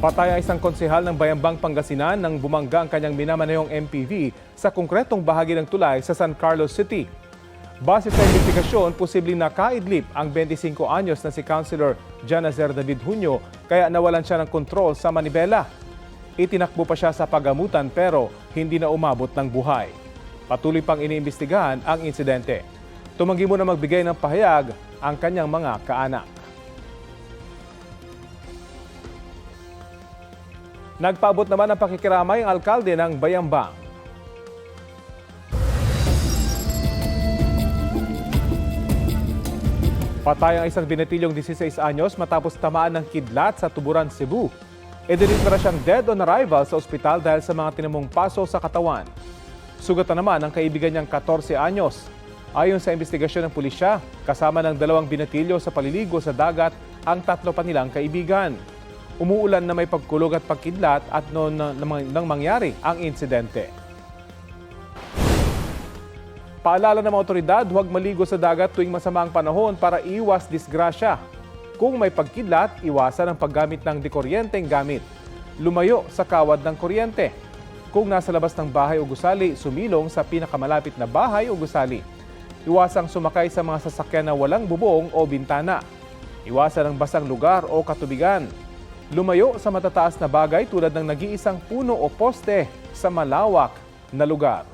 Patay ang isang konsehal ng Bayambang, Pangasinan nang bumangga ang kanyang minamanehong MPV sa konkretong bahagi ng tulay sa San Carlos City. Base sa investigasyon, posibleng nakaidlip ang 25 anyos na si Councilor Janazer David Junio kaya nawalan siya ng kontrol sa manibela. Itinakbo pa siya sa pagamutan pero hindi na umabot ng buhay. Patuloy pang iniimbestigahan ang insidente. Tumanggi muna magbigay ng pahayag ang kanyang mga kaanak. Nagpaabot naman ng pakikiramay ang alkalde ng Bayambang. Patay ang isang binatilyong 16 anyos matapos tamaan ng kidlat sa Tuburan, Cebu. Idineklara siyang dead on arrival sa ospital dahil sa mga tinamong paso sa katawan. Sugatan naman ang kaibigan niyang 14 anyos. Ayon sa investigasyon ng pulisya, kasama ng 2 binatilyo sa paliligo sa dagat ang 3 pa nilang kaibigan. Umuulan na may pagkulog at pagkidlat at noon nang mangyari ang insidente. Paalala ng mga otoridad, huwag maligo sa dagat tuwing masamang panahon para iwas disgrasya. Kung may pagkidlat, iwasan ang paggamit ng dikuryenteng gamit. Lumayo sa kawad ng kuryente. Kung nasa labas ng bahay o gusali, sumilong sa pinakamalapit na bahay o gusali. Iwasang sumakay sa mga sasakyan na walang bubong o bintana. Iwasan ang basang lugar o katubigan. Lumayo sa matataas na bagay tulad ng nag-iisang puno o poste sa malawak na lugar.